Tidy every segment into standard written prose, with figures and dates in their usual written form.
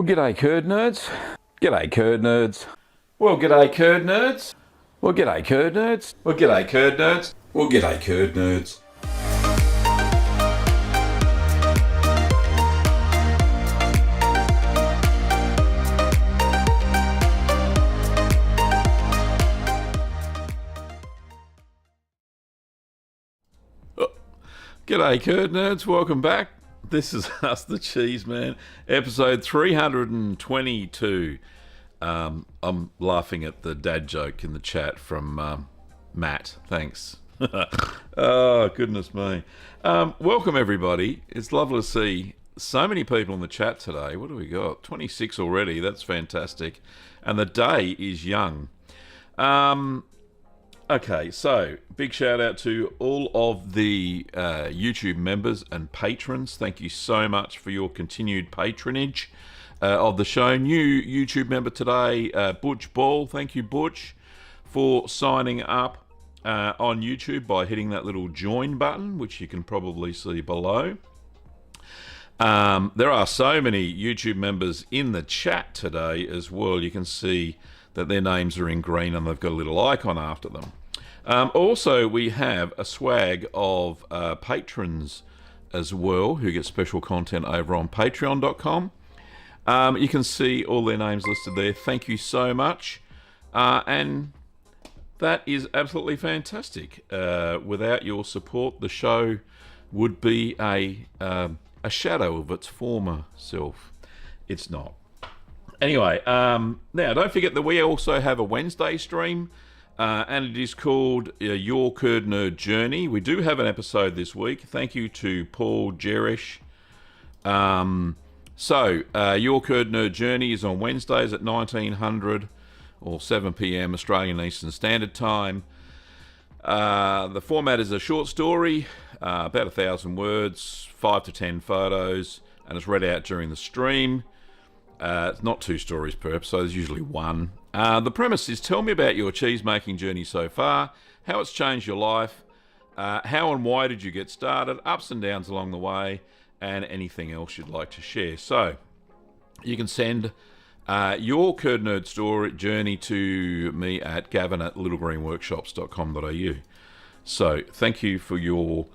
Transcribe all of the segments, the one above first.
Well, g'day curd nerds. G'day curd nerds. Well, g'day curd nerds. Well, g'day curd nerds. Well, g'day curd nerds. Well, g'day curd nerds. G'day curd nerds, welcome back. This is us, the Cheeseman, episode 322. I'm laughing at the dad joke in the chat from Matt. Thanks. Oh, goodness me. Welcome, everybody. It's lovely to see so many people in the chat today. What do we got? 26 already. That's fantastic. And the day is young. Okay, so big shout out to all of the YouTube members and patrons. Thank you so much for your continued patronage of the show. New YouTube member today, Butch Ball. Thank you, Butch, for signing up on YouTube by hitting that little join button, which you can probably see below. There are so many YouTube members in the chat today as well. You can see that their names are in green and they've got a little icon after them. Also, we have a swag of patrons as well who get special content over on patreon.com. You can see all their names listed there. Thank you so much. And that is absolutely fantastic. Without your support, the show would be a shadow of its former self. It's not. Anyway, now don't forget that we also have a Wednesday stream, and it is called Your Curd Nerd Journey. We do have an episode this week. Thank you to Paul Jerish. Your Curd Nerd Journey is on Wednesdays at 1900 or 7 p.m. Australian Eastern Standard Time. The format is a short story, about 1,000 words, 5 to 10 photos, and it's read out during the stream. It's not 2 stories per episode, there's usually 1. The premise is, tell me about your cheese making journey so far, how it's changed your life, how and why did you get started, ups and downs along the way, and anything else you'd like to share. So you can send your Curd Nerd story journey to me at gavin@littlegreenworkshops.com.au. So thank you for your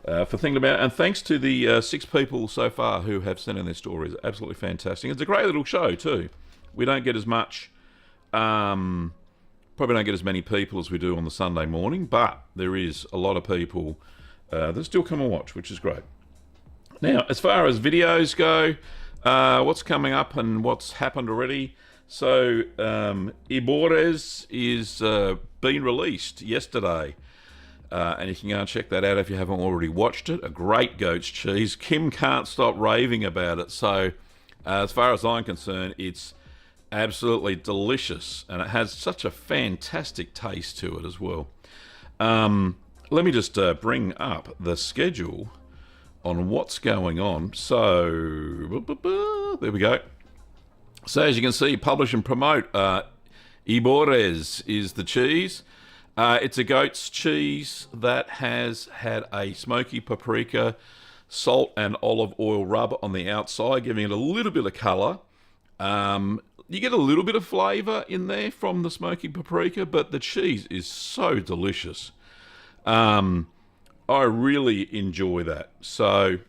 for thinking about it, and thanks to the 6 people so far who have sent in their stories. Absolutely fantastic. It's a great little show too. We don't get as much, probably don't get as many people as we do on the Sunday morning, but there is a lot of people that still come and watch, which is great. Now, as far as videos go, what's coming up and what's happened already. So, Ibores is being released yesterday. And you can go and check that out if you haven't already watched it. A great goat's cheese. Kim can't stop raving about it. So, as far as I'm concerned, it's absolutely delicious. And it has such a fantastic taste to it as well. Let me just bring up the schedule on what's going on. So, there we go. So, as you can see, publish and promote. Ibores is the cheese. It's a goat's cheese that has had a smoky paprika, salt and olive oil rub on the outside, giving it a little bit of colour. You get a little bit of flavour in there from the smoky paprika, but the cheese is so delicious. I really enjoy that. So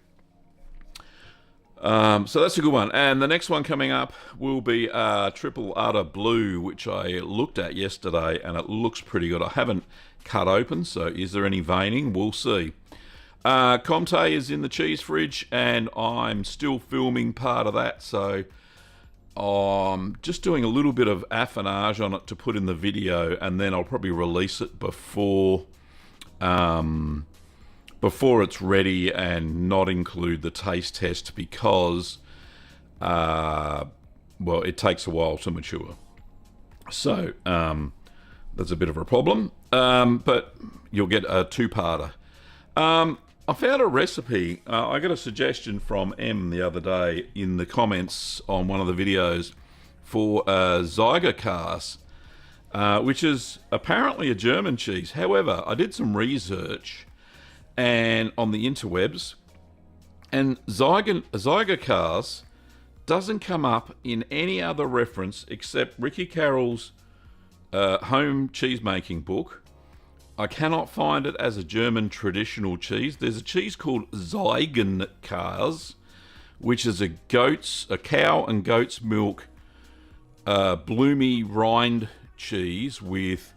that's a good one. And the next one coming up will be Triple Udder Blue, which I looked at yesterday, and it looks pretty good. I haven't cut open, so is there any veining? We'll see. Comte is in the cheese fridge, and I'm still filming part of that, so I'm just doing a little bit of affinage on it to put in the video, and then I'll probably release it before it's ready and not include the taste test because, well, it takes a while to mature. So, that's a bit of a problem, but you'll get a 2-parter. I found a recipe. I got a suggestion from M the other day in the comments on one of the videos for Zygerkäse, which is apparently a German cheese. However, I did some research and on the interwebs, and Zygerkäse doesn't come up in any other reference except Ricky Carroll's home cheese making book. I cannot find it as a German traditional cheese. There's a cheese called Ziegenkäse, which is a cow and goat's milk bloomy rind cheese with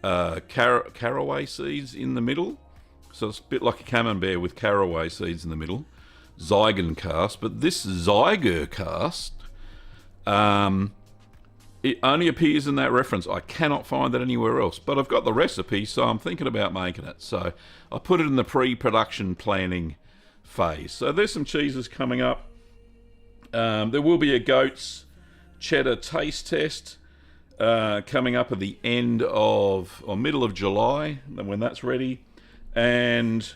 caraway seeds in the middle. So it's a bit like a camembert with caraway seeds in the middle. Ziegenkäse. But this Zygerkäse, it only appears in that reference. I cannot find it anywhere else. But I've got the recipe, so I'm thinking about making it. So I put it in the pre-production planning phase. So there's some cheeses coming up. There will be a goat's cheddar taste test coming up at the end of, or middle of July, when that's ready. And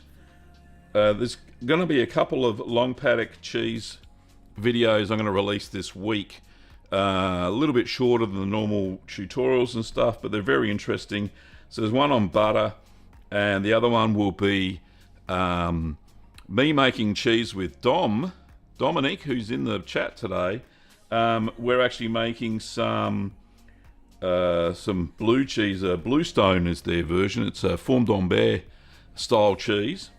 there's going to be a couple of long paddock cheese videos I'm going to release this week. A little bit shorter than the normal tutorials and stuff, but they're very interesting. So there's one on butter, and the other one will be me making cheese with Dominic, who's in the chat today. We're actually making some blue cheese. Bluestone is their version. It's a Forme d'Ambert style cheese.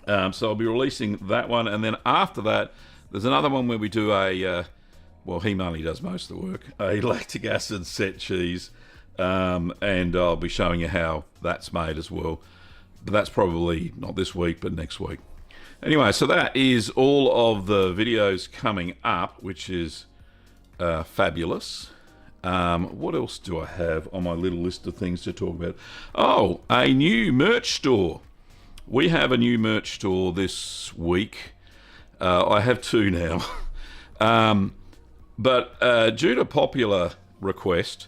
So I'll be releasing that one, and then after that, there's another one where we do well, he mainly does most of the work, a lactic acid set cheese, and I'll be showing you how that's made as well. But that's probably not this week, but next week. Anyway, so that is all of the videos coming up, which is fabulous. What else do I have on my little list of things to talk about? Oh, a new merch store. We have a new merch store this week. I have 2 now. But due to popular request,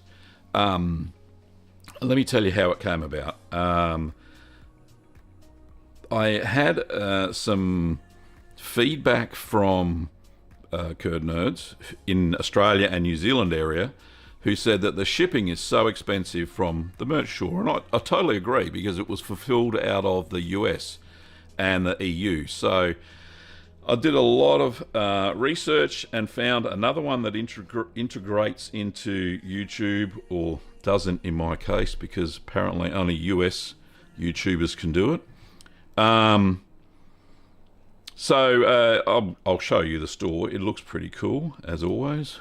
Let me tell you how it came about. I had some feedback from Curd Nerds in Australia and New Zealand area who said that the shipping is so expensive from the merch store. And I totally agree, because it was fulfilled out of the US and the EU. So I did a lot of research and found another one that integrates into YouTube, or doesn't in my case, because apparently only US YouTubers can do it. So I'll show you the store. It looks pretty cool, as always.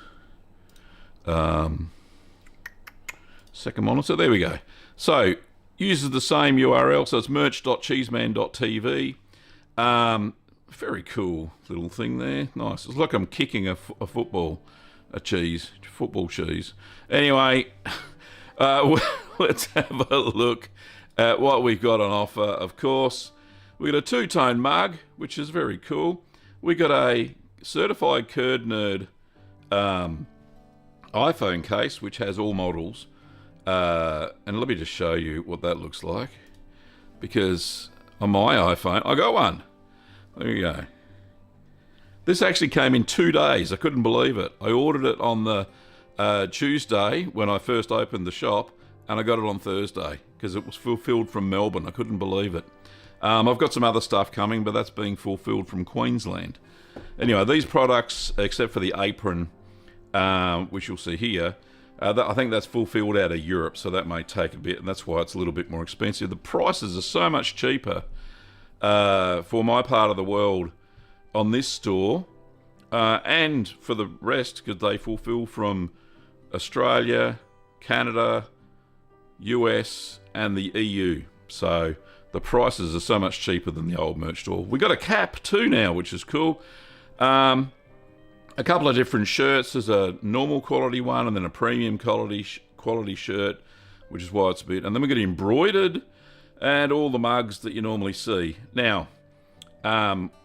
Second monitor, there we go. So uses the same URL, so it's merch.cheeseman.tv. Very cool little thing there. Nice. It's like I'm kicking a football, football cheese. Anyway, let's have a look at what we've got on offer. Of course, we got a two-tone mug, which is very cool. We got a certified Curd Nerd iPhone case, which has all models. And let me just show you what that looks like, because on my iPhone, I got one. There you go. This actually came in 2 days. I couldn't believe it. I ordered it on the Tuesday when I first opened the shop, and I got it on Thursday because it was fulfilled from Melbourne. I couldn't believe it. I've got some other stuff coming, but that's being fulfilled from Queensland. Anyway, these products, except for the apron, which you'll see here, I think that's fulfilled out of Europe, so that may take a bit, and that's why it's a little bit more expensive. The prices are so much cheaper for my part of the world on this store, and for the rest, because they fulfill from Australia, Canada, US, and the EU. So the prices are so much cheaper than the old merch store. We got a cap too now, which is cool. A couple of different shirts. There's a normal quality one and then a premium quality shirt, which is why it's a bit. And then we got embroidered and all the mugs that you normally see. Now,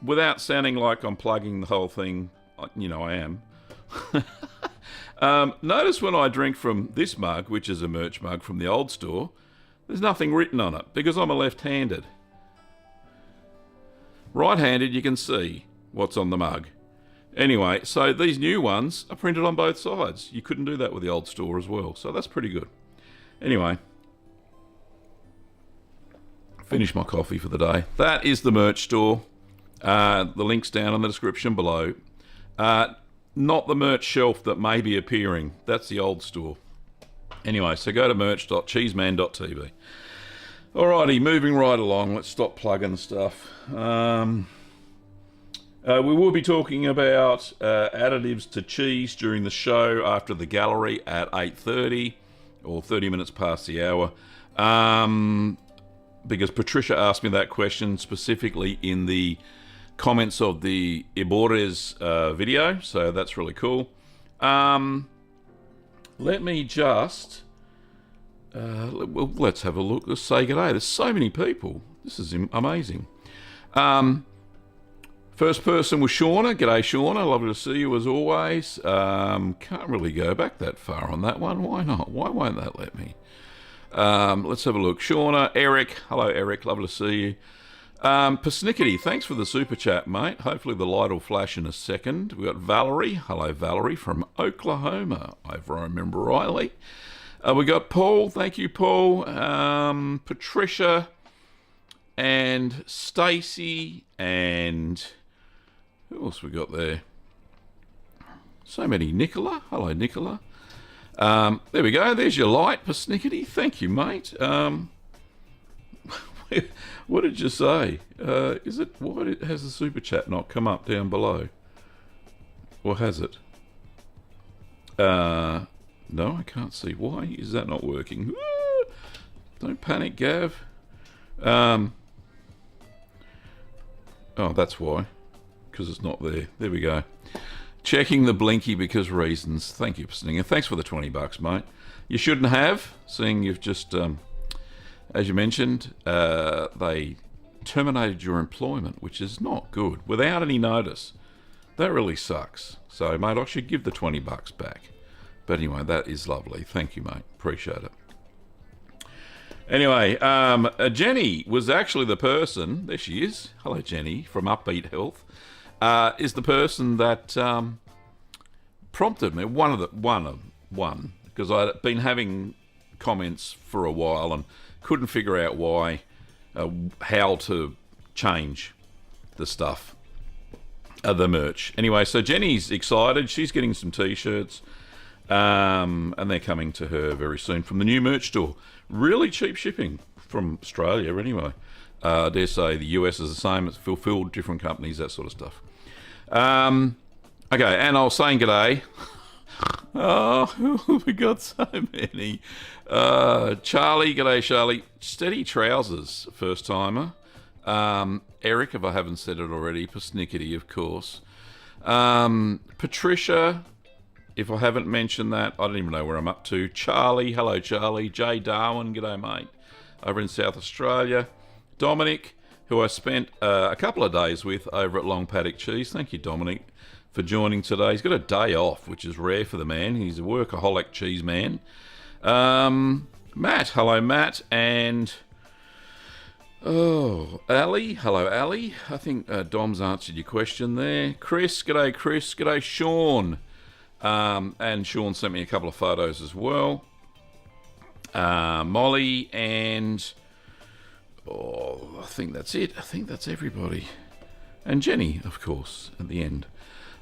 without sounding like I'm plugging the whole thing, you know I am. Notice when I drink from this mug, which is a merch mug from the old store, there's nothing written on it because I'm a left-handed. Right-handed, you can see what's on the mug. Anyway, so these new ones are printed on both sides. You couldn't do that with the old store as well, so that's pretty good. Anyway, finish my coffee for the day. That is the merch store. The link's down in the description below. Not the merch shelf that may be appearing. That's the old store. Anyway, so go to merch.cheeseman.tv. Alrighty, moving right along. Let's stop plugging stuff. We will be talking about additives to cheese during the show after the gallery at 8:30 or 30 minutes past the hour. Because Patricia asked me that question specifically in the comments of the Ibores video, so that's really cool. Let me just... let's have a look. Let's say good day. There's so many people. This is amazing. First person was Shauna. G'day, Shauna. Lovely to see you as always. Can't really go back that far on that one. Why not? Why won't that let me? Let's have a look. Shauna, Eric. Hello, Eric. Lovely to see you. Persnickety, thanks for the super chat, mate. Hopefully the light will flash in a second. We've got Valerie. Hello, Valerie from Oklahoma, if I remember rightly. We got Paul. Thank you, Paul. Patricia and Stacy and... who else we got there? So many. Nicola. Hello, Nicola. There we go. There's your light, Persnickety. Thank you, mate. What did you say? Is it... why has the super chat not come up down below? Or has it? No, I can't see. Why is that not working? Don't panic, Gav. Oh, that's why. Because it's not there. There we go. Checking the blinky because reasons. Thank you for singing. Thanks for the $20, mate. You shouldn't have, seeing you've just, as you mentioned, they terminated your employment, which is not good, without any notice. That really sucks. So, mate, I should give the $20 back. But anyway, that is lovely. Thank you, mate. Appreciate it. Anyway, Jenny was actually the person. There she is. Hello, Jenny from Upbeat Health. Is the person that prompted me. One because I'd been having comments for a while and couldn't figure out how to change the stuff, the merch. Anyway, so Jenny's excited. She's getting some t-shirts, and they're coming to her very soon from the new merch store. Really cheap shipping from Australia, anyway. I dare say the US is the same. It's fulfilled, different companies, that sort of stuff. Okay, and I was saying g'day. Oh, we got so many. Charlie, g'day, Charlie. Steady Trousers, first timer. Eric, if I haven't said it already. Persnickety, of course. Patricia, if I haven't mentioned that, I don't even know where I'm up to. Charlie, hello, Charlie. Jay Darwin, g'day, mate. Over in South Australia. Dominic, who I spent a couple of days with over at Long Paddock Cheese. Thank you, Dominic, for joining today. He's got a day off, which is rare for the man. He's a workaholic cheese man. Matt, hello, Matt. And, Ali, hello, Ali. I think Dom's answered your question there. Chris, g'day, Sean. And Sean sent me a couple of photos as well. Molly and... I think that's it. I think that's everybody. And Jenny, of course, at the end.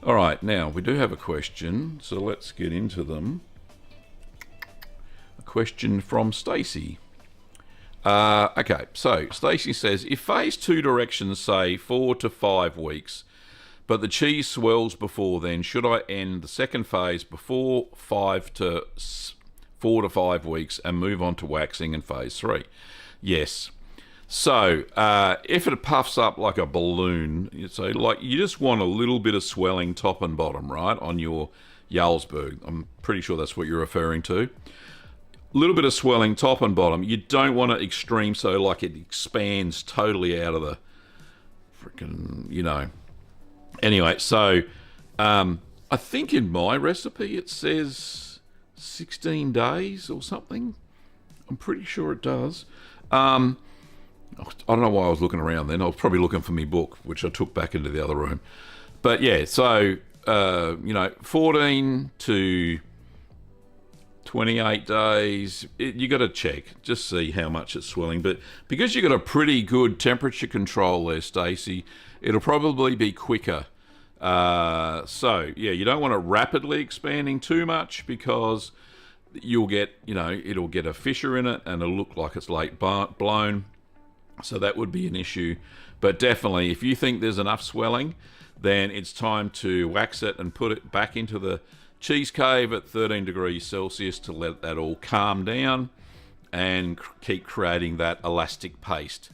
All right, now, we do have a question, so let's get into them. A question from Stacey. Okay, so Stacey says, if phase 2 directions say 4 to 5 weeks, but the cheese swells before then, should I end the second phase before 4 to 5 weeks and move on to waxing in phase 3? Yes. So, if it puffs up like a balloon, so like you just want a little bit of swelling top and bottom, right, on your Jarlsberg. I'm pretty sure that's what you're referring to. A little bit of swelling top and bottom. You don't want it extreme, so like it expands totally out of the freaking, Anyway, so I think in my recipe it says 16 days or something. I'm pretty sure it does. I don't know why I was looking around then. I was probably looking for my book, which I took back into the other room. But yeah, so, 14 to 28 days, you got to check, just see how much it's swelling. But because you got a pretty good temperature control there, Stacey, it'll probably be quicker. So, yeah, you don't want it rapidly expanding too much because you'll get, it'll get a fissure in it and it'll look like it's late blown. So that would be an issue. But definitely, if you think there's enough swelling, then it's time to wax it and put it back into the cheese cave at 13 degrees Celsius to let that all calm down and keep creating that elastic paste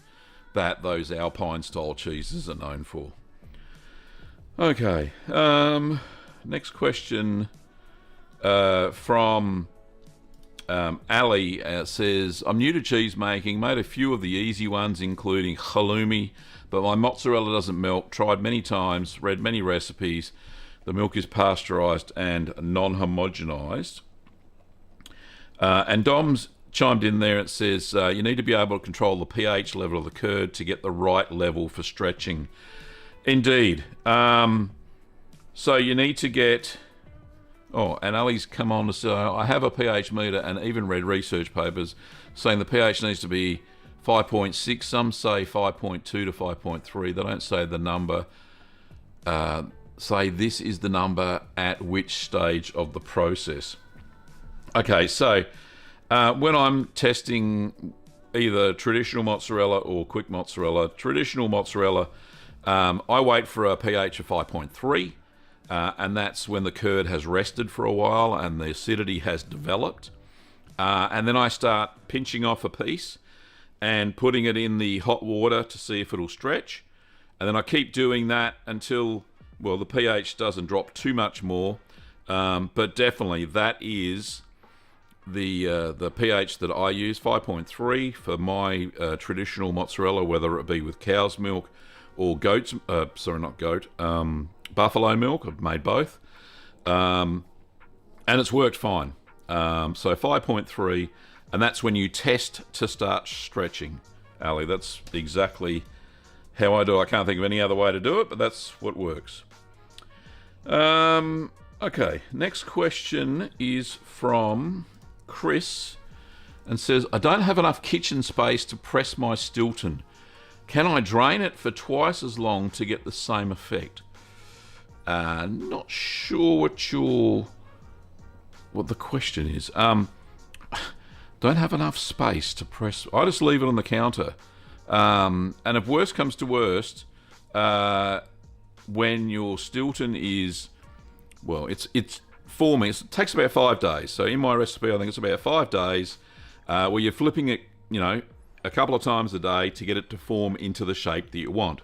that those Alpine-style cheeses are known for. Okay, next question from... Ali says, I'm new to cheese making, made a few of the easy ones, including halloumi, but my mozzarella doesn't melt. Tried many times, read many recipes. The milk is pasteurized and non-homogenized. And Dom's chimed in there. It says, you need to be able to control the pH level of the curd to get the right level for stretching. Indeed. So you need to get... Oh, and Ali's come on to say, I have a pH meter and even read research papers saying the pH needs to be 5.6. Some say 5.2 to 5.3. They don't say the number. Say this is the number at which stage of the process. Okay, so when I'm testing either traditional mozzarella or quick mozzarella, traditional mozzarella, I wait for a pH of 5.3. And that's when the curd has rested for a while and the acidity has developed. And then I start pinching off a piece and putting it in the hot water to see if it'll stretch. And then I keep doing that until, the pH doesn't drop too much more. But definitely that is the pH that I use, 5.3 for my traditional mozzarella, whether it be with cow's milk or buffalo milk. I've made both. And it's worked fine. So 5.3, And that's when you test to start stretching, Ali. That's exactly how I do it. I can't think of any other way to do it, but that's what works. Okay, next question is from Chris and says, I don't have enough kitchen space to press my Stilton. Can I drain it for twice as long to get the same effect? Not sure what the question is. Don't have enough space to press. I just leave it on the counter. And if worst comes to worst, when your Stilton is, well, it's forming. It takes about 5 days. So in my recipe, I think it's about 5 days where you're flipping it, a couple of times a day to get it to form into the shape that you want.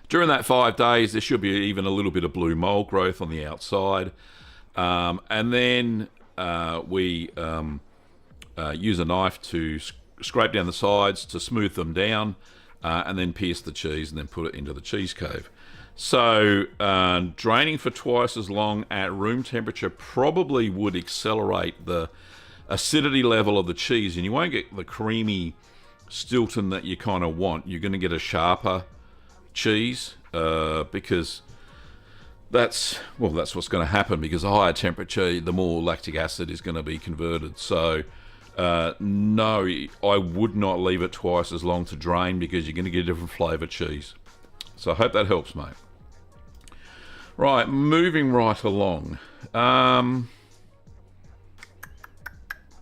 During that 5 days, there should be even a little bit of blue mold growth on the outside. And then we use a knife to scrape down the sides to smooth them down, and then pierce the cheese and then put it into the cheese cave. So draining for twice as long at room temperature probably would accelerate the acidity level of the cheese, and you won't get the creamy Stilton that you kind of want. You're going to get a sharper cheese because that's what's going to happen, because a higher temperature, the more lactic acid is going to be converted. So no, I would not leave it twice as long to drain, because you're going to get a different flavour cheese. So I hope that helps, mate. Right, moving right along.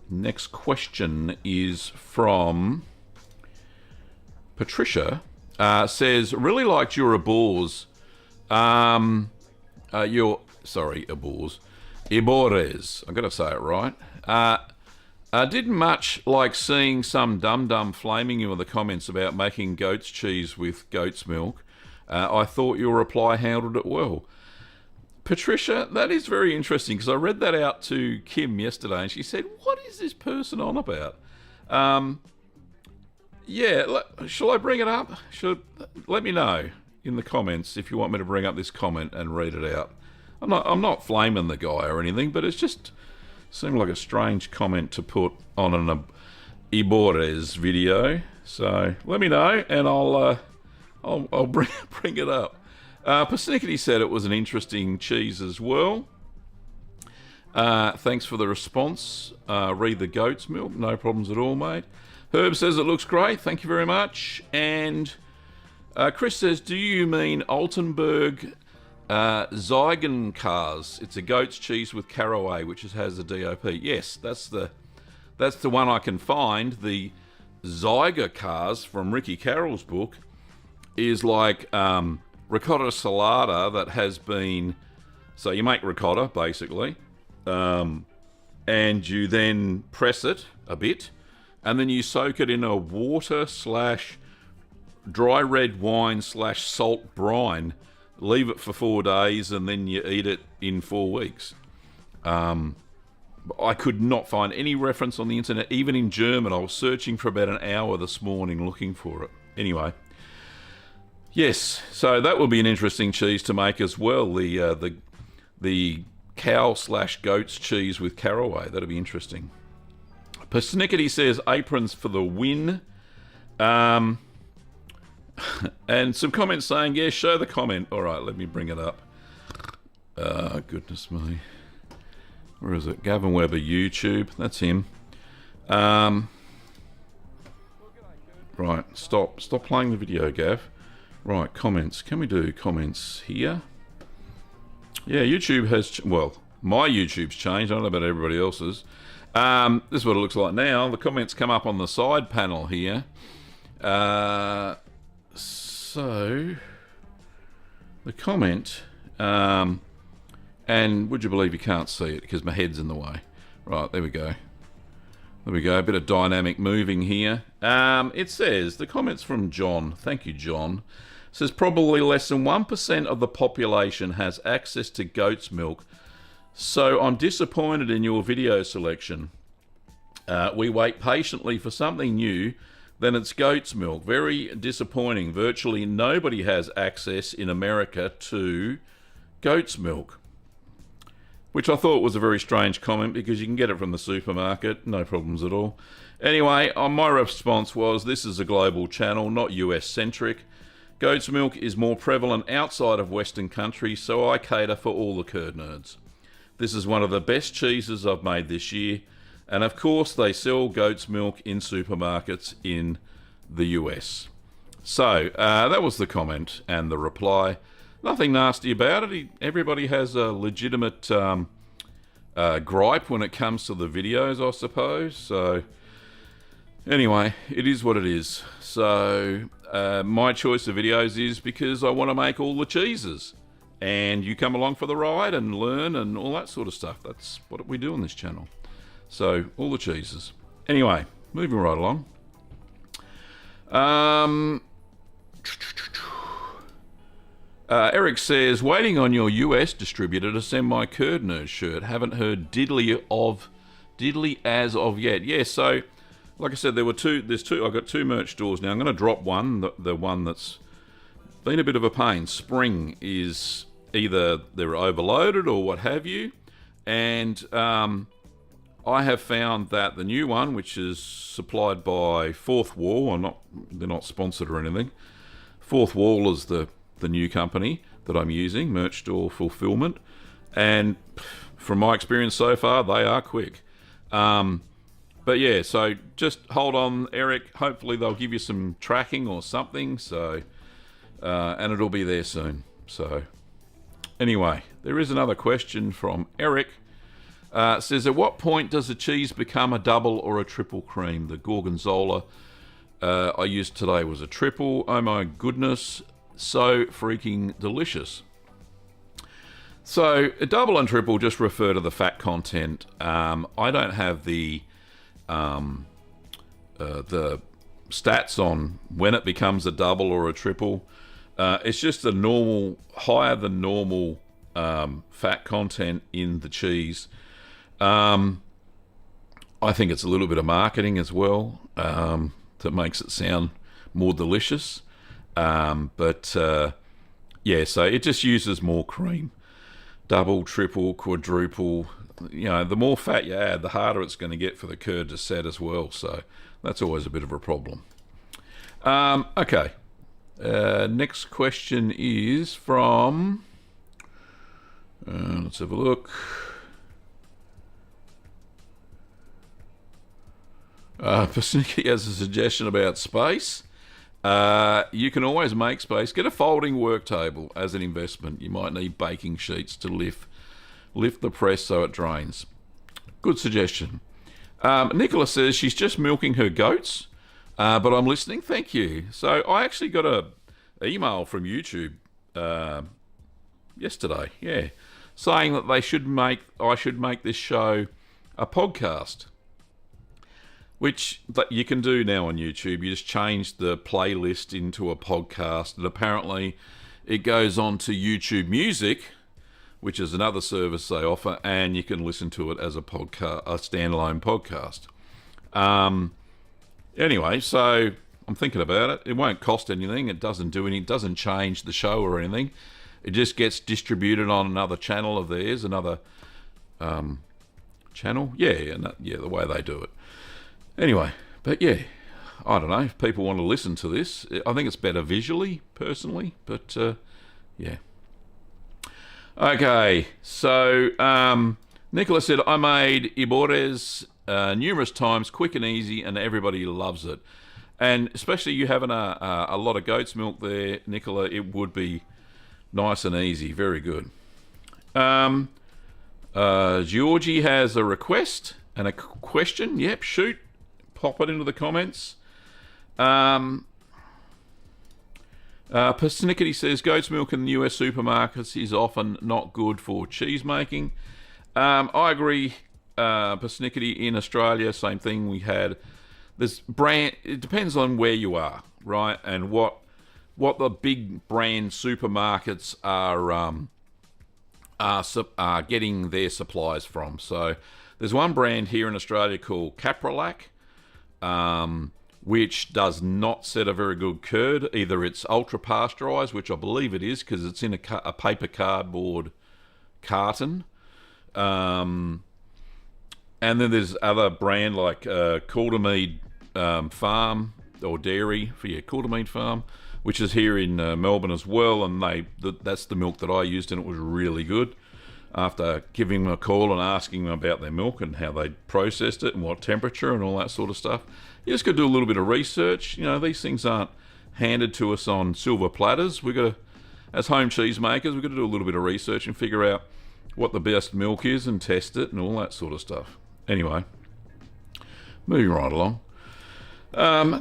Next question is from Patricia. Says, really liked your abors. Ebores. I've got to say it right. Didn't much like seeing some dum-dum flaming you in the comments about making goat's cheese with goat's milk. I thought your reply handled it well. Patricia, that is very interesting, because I read that out to Kim yesterday and she said, what is this person on about? Shall I bring it up? Let me know in the comments if you want me to bring up this comment and read it out. I'm not flaming the guy or anything, but it's just seemed like a strange comment to put on an Ebores video. So let me know and I'll bring it up. Persnickety said it was an interesting cheese as well. Thanks for the response. Read the goat's milk. No problems at all, mate. Herb says it looks great. Thank you very much. And Chris says, do you mean Altenburg Ziegenkars? It's a goat's cheese with caraway, which has a DOP. Yes, that's the one I can find. The Ziegenkars from Ricky Carroll's book is like ricotta salata that has been... So you make ricotta, basically, and you then press it a bit, and then you soak it in a water / dry red wine / salt brine, leave it for 4 days, and then you eat it in 4 weeks. I could not find any reference on the internet, even in German. I was searching for about an hour this morning looking for it. Anyway, yes, so that would be an interesting cheese to make as well. The cow / goat's cheese with caraway. That'd be interesting. Persnickety says aprons for the win. And some comments saying, yeah, show the comment. All right, let me bring it up. Goodness me. Where is it? Gavin Weber YouTube. That's him. Right, stop playing the video, Gav. Right, comments. Can we do comments here? Yeah, YouTube has... Well, my YouTube's changed. I don't know about everybody else's. This is what it looks like now. The comments come up on the side panel here. So, the comment... and would you believe you can't see it because my head's in the way. Right, there we go. There we go, a bit of dynamic moving here. It says, the comments from John, thank you, John, says probably less than 1% of the population has access to goat's milk, so I'm disappointed in your video selection. We wait patiently for something new, then it's goat's milk. Very disappointing. Virtually nobody has access in America to goat's milk. which I thought was a very strange comment because you can get it from the supermarket, no problems at all. Anyway, my response was, this is a global channel, not US-centric. Goat's milk is more prevalent outside of Western countries, so I cater for all the curd nerds. This is one of the best cheeses I've made this year, and of course they sell goat's milk in supermarkets in the US. So, that was the comment and the reply. Nothing nasty about it. Everybody has a legitimate gripe when it comes to the videos, I suppose. So, anyway, it is what it is. So, my choice of videos is because I want to make all the cheeses. And you come along for the ride and learn and all that sort of stuff. That's what we do on this channel. So, all the cheeses. Anyway, moving right along. Eric says, waiting on your US distributor to send my Curd Nerd shirt. Haven't heard diddly as of yet. Yeah, so, like I said, there's two. I've got two merch stores now. I'm going to drop one, the one that's been a bit of a pain. Spring is either they're overloaded or what have you. And I have found that the new one, which is supplied by Fourth Wall, they're not sponsored or anything. Fourth Wall is the new company that I'm using, merch store fulfillment. And from my experience so far, they are quick. But yeah, so just hold on, Eric. Hopefully they'll give you some tracking or something. So, and it'll be there soon. So, anyway, there is another question from Eric. Says, at what point does a cheese become a double or a triple cream? The Gorgonzola I used today was a triple. Oh my goodness, so freaking delicious. So, a double and triple just refer to the fat content. I don't have the stats on when it becomes a double or a triple. It's just a normal, higher than normal fat content in the cheese. I think it's a little bit of marketing as well that makes it sound more delicious. But yeah, so it just uses more cream. Double, triple, quadruple. You know, the more fat you add, the harder it's going to get for the curd to set as well. So that's always a bit of a problem. Okay. Next question is from... let's have a look. Persnicky has a suggestion about space. You can always make space. Get a folding work table as an investment. You might need baking sheets to lift the press so it drains. Good suggestion. Nicola says she's just milking her goats, but I'm listening. Thank you. So I actually got a email from YouTube yesterday, yeah, saying that I should make this show a podcast, which you can do now on YouTube. You just change the playlist into a podcast, and apparently it goes on to YouTube Music, which is another service they offer, and you can listen to it as a podcast, a standalone podcast. Anyway, so I'm thinking about it. It won't cost anything. It doesn't do anything. It doesn't change the show or anything. It just gets distributed on another channel of theirs, another channel. Yeah, the way they do it. Anyway, but yeah, I don't know if people want to listen to this. I think it's better visually, personally, but yeah. Okay, so Nicola said, I made Ibores numerous times, quick and easy, and everybody loves it. And especially you having a lot of goat's milk there, Nicola, it would be nice and easy. Very good. Georgie has a request and a question. Yep, shoot. Pop it into the comments. Persnickety says, goat's milk in the US supermarkets is often not good for cheese making. I agree, Persnickety. In Australia, same thing. We had this brand. It depends on where you are, right? And what the big brand supermarkets are getting their supplies from. So there's one brand here in Australia called Caprolac, which does not set a very good curd. Either it's ultra pasteurized, which I believe it is because it's in a paper cardboard carton, And then there's other brand like Caldermead Farm or Dairy for Caldermead Farm, which is here in Melbourne as well. And that's the milk that I used, and it was really good. After giving them a call and asking them about their milk and how they processed it and what temperature and all that sort of stuff, you just got to do a little bit of research. These things aren't handed to us on silver platters. As home cheese makers, we've got to do a little bit of research and figure out what the best milk is and test it and all that sort of stuff. Anyway, moving right along.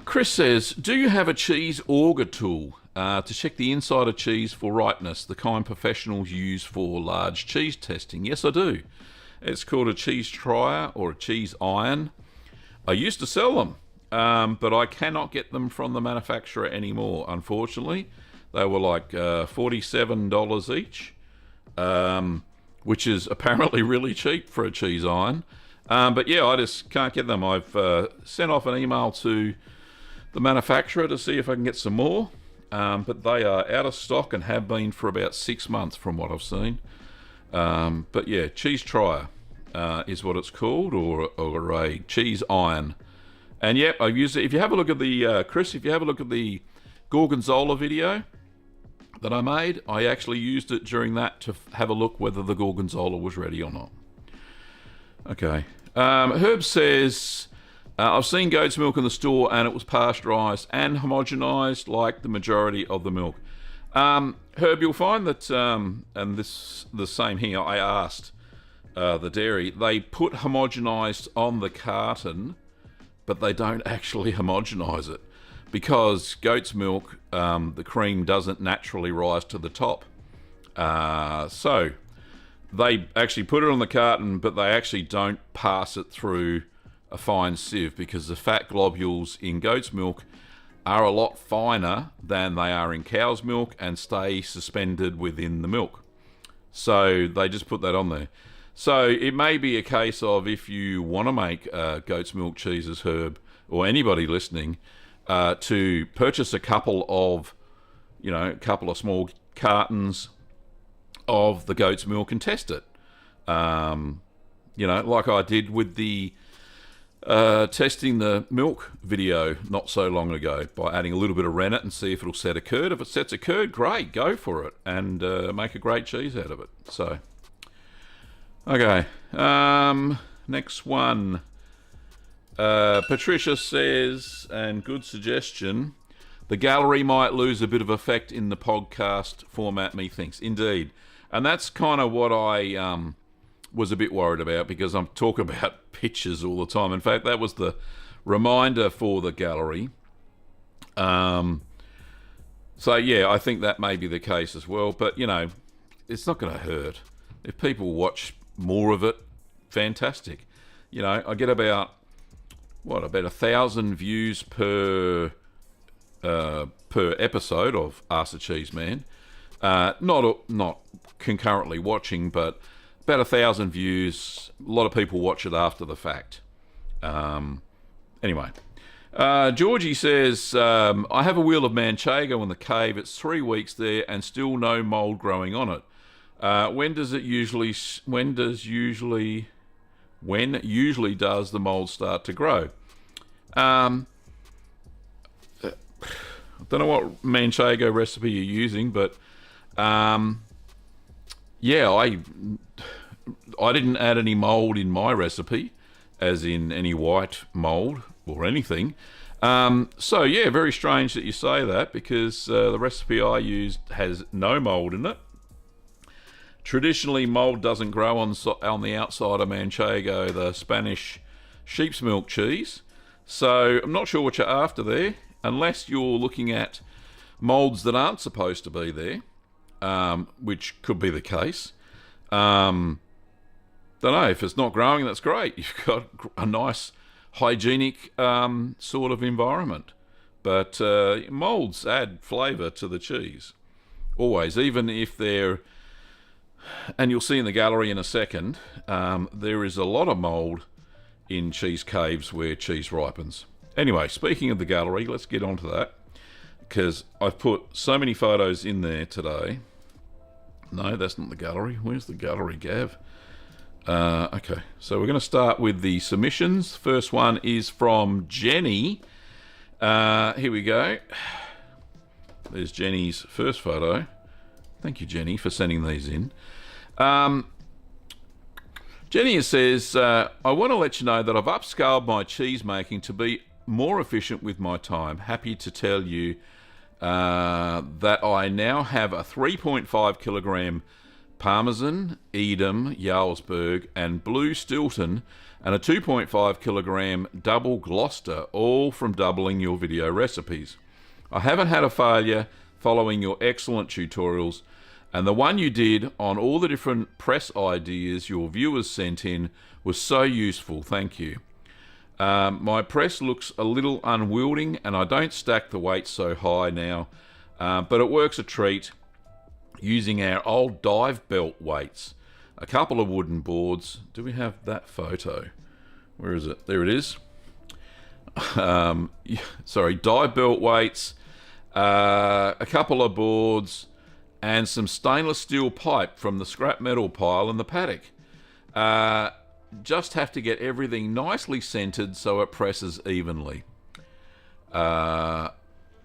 Chris says, do you have a cheese auger tool to check the inside of cheese for ripeness, the kind professionals use for large cheese testing? Yes, I do. It's called a cheese trier or a cheese iron. I used to sell them, but I cannot get them from the manufacturer anymore, unfortunately. They were like $47 each, which is apparently really cheap for a cheese iron. But yeah, I just can't get them. I've sent off an email to the manufacturer to see if I can get some more. But they are out of stock and have been for about 6 months from what I've seen. But yeah, cheese trier is what it's called, or a cheese iron. And yep, I use it. If you have a look at the, Chris, if you have a look at the Gorgonzola video that I made, I actually used it during that to have a look whether the Gorgonzola was ready or not. Okay. Herb says, I've seen goat's milk in the store and it was pasteurised and homogenised like the majority of the milk. Herb, you'll find that, and this the same here, I asked the dairy, they put homogenised on the carton, but they don't actually homogenise it because goat's milk, the cream doesn't naturally rise to the top. So they actually put it on the carton, but they actually don't pass it through a fine sieve because the fat globules in goat's milk are a lot finer than they are in cow's milk and stay suspended within the milk. So they just put that on there. So it may be a case of, if you want to make goat's milk cheeses, Herb, or anybody listening, to purchase a couple of small cartons of the goat's milk and test it. Like I did with the testing the milk video not so long ago by adding a little bit of rennet and see if it'll set a curd. If it sets a curd, great, go for it and make a great cheese out of it. So, okay, next one. Patricia says, and good suggestion, the gallery might lose a bit of effect in the podcast format, methinks. Indeed. And that's kind of what I was a bit worried about, because I'm talking about pictures all the time. In fact, that was the reminder for the gallery. So yeah, I think that may be the case as well. But, it's not going to hurt. If people watch more of it, fantastic. I get about 1,000 views per episode of Ask the Cheeseman. Not concurrently watching, but about 1,000 views. A lot of people watch it after the fact. Anyway, Georgie says, I have a wheel of manchego in the cave. It's 3 weeks there and still no mold growing on it. When usually does the mold start to grow? I don't know what manchego recipe you're using, but yeah, I didn't add any mold in my recipe, as in any white mold or anything. So yeah, very strange that you say that, because the recipe I used has no mold in it. Traditionally, mold doesn't grow on the outside of manchego, the Spanish sheep's milk cheese. So I'm not sure what you're after there, unless you're looking at molds that aren't supposed to be there, which could be the case. Don't know, if it's not growing, that's great. You've got a nice hygienic sort of environment. But molds add flavour to the cheese, always, even if they're, and you'll see in the gallery in a second, there is a lot of mold in cheese caves where cheese ripens. Anyway, speaking of the gallery, let's get on to that, because I've put so many photos in there today. No, that's not the gallery. Where's the gallery, Gav? Okay, so we're going to start with the submissions. First one is from Jenny. Here we go. There's Jenny's first photo. Thank you, Jenny, for sending these in. Jenny says, I want to let you know that I've upscaled my cheese making to be more efficient with my time. Happy to tell you that I now have a 3.5 kilogram Parmesan, Edam, Jarlsberg, and Blue Stilton, and a 2.5 kilogram double Gloucester, all from doubling your video recipes. I haven't had a failure following your excellent tutorials, and the one you did on all the different press ideas your viewers sent in was so useful. Thank you. My press looks a little unwielding, and I don't stack the weights so high now, but it works a treat using our old dive belt weights. A couple of wooden boards. Do we have that photo? Where is it? There it is. Sorry, dive belt weights, a couple of boards, and some stainless steel pipe from the scrap metal pile in the paddock. Just have to get everything nicely centered so it presses evenly.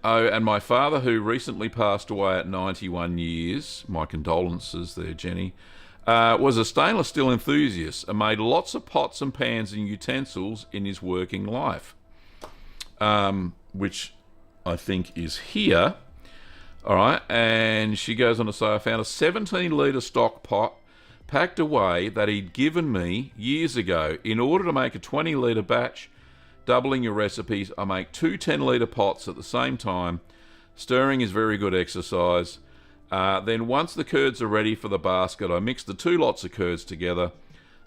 Oh, and my father, who recently passed away at 91 years, my condolences there, Jenny, was a stainless steel enthusiast and made lots of pots and pans and utensils in his working life, which I think is here. All right, and she goes on to say, I found a 17-litre stock pot packed away that he'd given me years ago. In order to make a 20-litre batch, doubling your recipes, I make 2 10-litre pots at the same time. Stirring is very good exercise. Then once the curds are ready for the basket, I mix the 2 lots of curds together.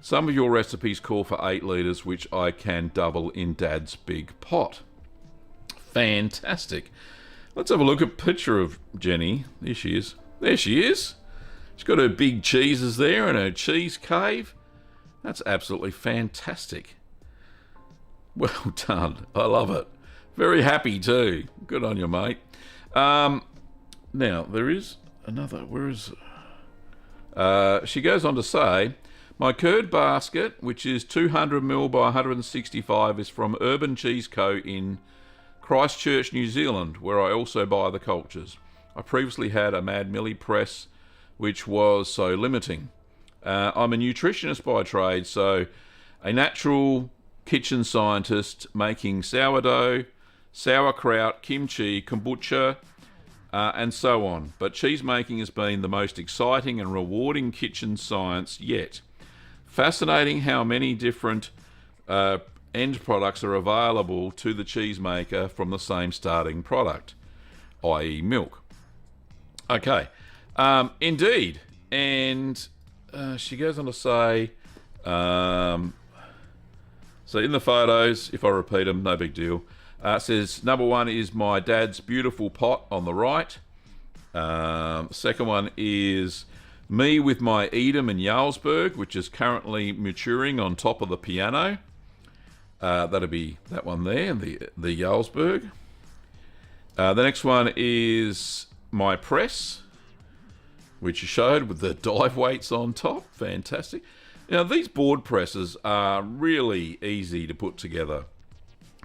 Some of your recipes call for 8 litres, which I can double in Dad's big pot. Fantastic. Let's have a look at a picture of Jenny. There she is. There she is. She's got her big cheeses there and her cheese cave. That's absolutely fantastic. Well done. I love it. Very happy too. Good on you, mate. Now, there is another. Where is it? She goes on to say, my curd basket, which is 200ml by 165, is from Urban Cheese Co. in Christchurch, New Zealand, where I also buy the cultures. I previously had a Mad Millie press, which was so limiting. I'm a nutritionist by trade, so a natural kitchen scientist making sourdough, sauerkraut, kimchi, kombucha, and so on. But cheese making has been the most exciting and rewarding kitchen science yet. Fascinating how many different end products are available to the cheesemaker from the same starting product, i.e. milk. Okay, indeed. And she goes on to say, so in the photos, if I repeat them, no big deal. It says, number 1 is my dad's beautiful pot on the right. Second one is me with my Edam and Jarlsberg, which is currently maturing on top of the piano. That'll be that one there, the Jarlsberg. The next one is my press, which you showed with the dive weights on top. Fantastic. Now, these board presses are really easy to put together.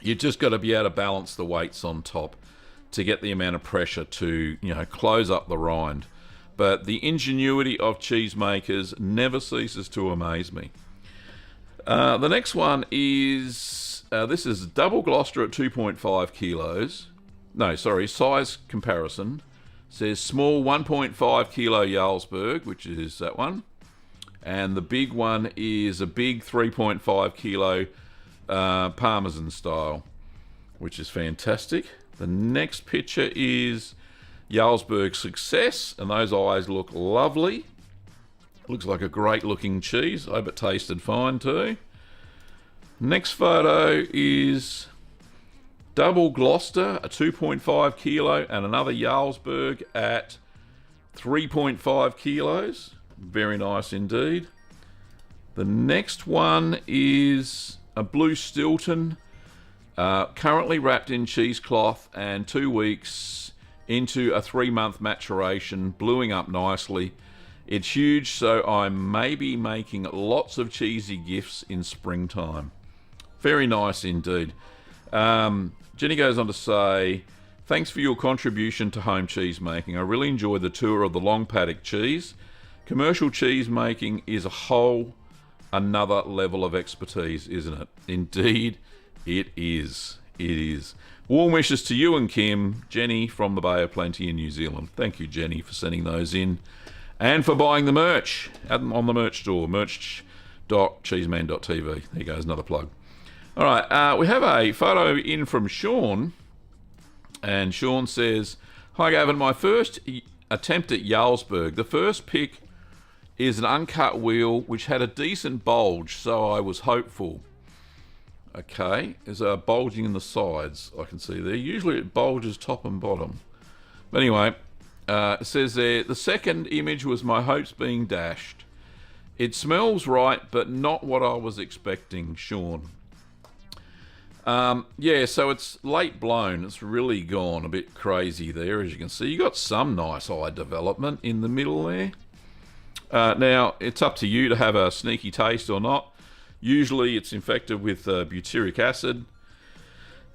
You just got to be able to balance the weights on top to get the amount of pressure to, close up the rind. But the ingenuity of cheesemakers never ceases to amaze me. The next one is, this is double Gloucester at 2.5 kilos. No, sorry, size comparison. Says small 1.5 kilo Jarlsberg, which is that one. And the big one is a big 3.5 kilo Parmesan style, which is fantastic. The next picture is Jarlsberg Success, and those eyes look lovely. Looks like a great looking cheese. I hope it tasted fine too. Next photo is double Gloucester, a 2.5 kilo, and another Jarlsberg at 3.5 kilos. Very nice indeed. The next one is a Blue Stilton, currently wrapped in cheesecloth and 2 weeks into a 3-month maturation, bluing up nicely It's huge, so I may be making lots of cheesy gifts in springtime. Very nice indeed. Jenny goes on to say, thanks for your contribution to home cheese making. I really enjoyed the tour of the long paddock cheese. Commercial cheese making is a whole another level of expertise, isn't it? Indeed, it is. It is. Warm wishes to you and Kim, Jenny from the Bay of Plenty in New Zealand. Thank you, Jenny, for sending those in. And for buying the merch on the merch store, merch.cheeseman.tv. There goes another plug. All right, we have a photo in from Sean. And Sean says, hi, Gavin. My first attempt at Jarlsberg. The first pick is an uncut wheel which had a decent bulge, so I was hopeful. Okay, there's a bulging in the sides, I can see there. Usually it bulges top and bottom. But anyway, it says there, the second image was my hopes being dashed. It smells right, but not what I was expecting, Sean. Yeah, so it's late blown. It's really gone a bit crazy there, as you can see. You got some nice eye development in the middle there. Now, it's up to you to have a sneaky taste or not. Usually it's infected with butyric acid,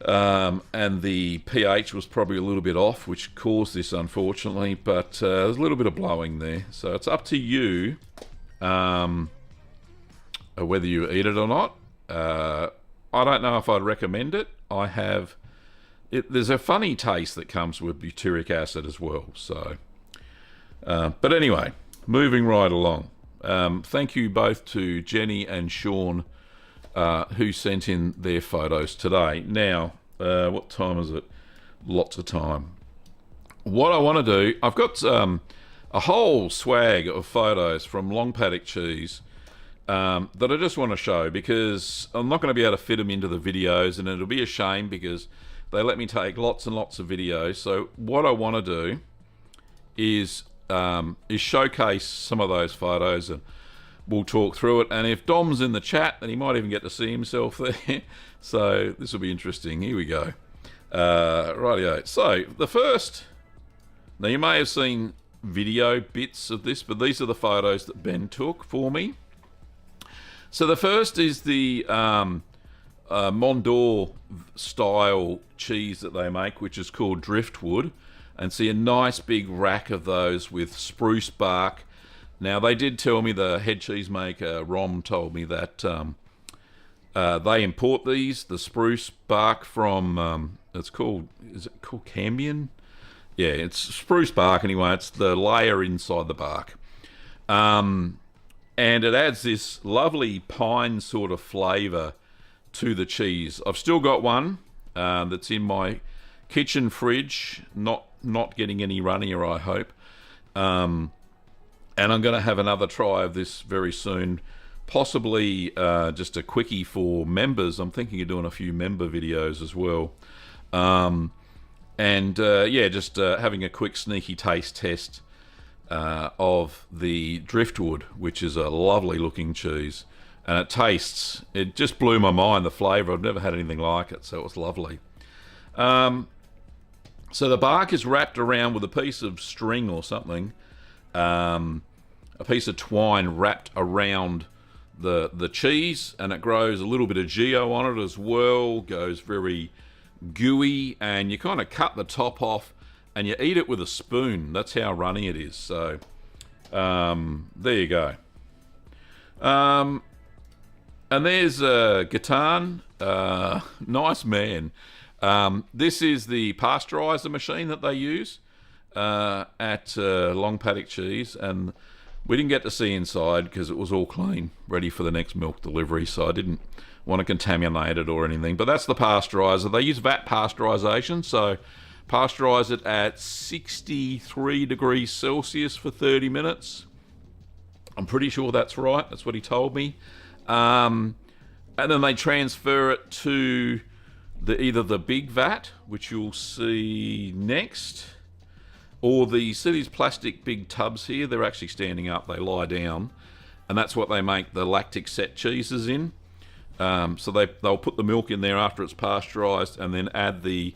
and the pH was probably a little bit off, which caused this, unfortunately, but there's a little bit of blowing there. So it's up to you whether you eat it or not. I don't know if I'd recommend it. There's a funny taste that comes with butyric acid as well. So, but anyway, moving right along. Thank you both to Jenny and Sean, who sent in their photos today. Now, what time is it? Lots of time. What I want to do, I've got a whole swag of photos from long paddock cheese that I just want to show, because I'm not going to be able to fit them into the videos, and it'll be a shame because they let me take lots and lots of videos. So what I want to do is showcase some of those photos, and we'll talk through it. And if Dom's in the chat, then he might even get to see himself there. So this will be interesting. Here we go. Rightio. So the first, now you may have seen video bits of this, but these are the photos that Ben took for me. So the first is the Mondor style cheese that they make, which is called Driftwood. And see a nice big rack of those with spruce bark. Now, they did tell me, the head cheesemaker, Rom, told me that they import these, the spruce bark, from, is it called cambion? Yeah, it's spruce bark anyway. It's the layer inside the bark. And it adds this lovely pine sort of flavour to the cheese. I've still got one that's in my kitchen fridge, not getting any runnier, I hope. And I'm going to have another try of this very soon. Possibly just a quickie for members. I'm thinking of doing a few member videos as well. Yeah, just having a quick sneaky taste test of the Driftwood, which is a lovely looking cheese. And it just blew my mind, the flavour. I've never had anything like it, so it was lovely. So the bark is wrapped around with a piece of string or something, a piece of twine wrapped around the cheese, and it grows a little bit of geo on it as well, goes very gooey, and you kind of cut the top off and you eat it with a spoon. That's how runny it is. So there you go. And there's Gatan, nice man. This is the pasteurizer machine that they use at Long Paddock Cheese, and we didn't get to see inside because it was all clean, ready for the next milk delivery, so I didn't want to contaminate it or anything. But that's the pasteurizer. They use vat pasteurization, so pasteurize it at 63 degrees Celsius for 30 minutes. I'm pretty sure that's right. That's what he told me. And then they transfer it to either the big vat, which you'll see next, or see these plastic big tubs here? They're actually standing up. They lie down, and that's what they make the lactic set cheeses in. So they'll put the milk in there after it's pasteurized, and then add the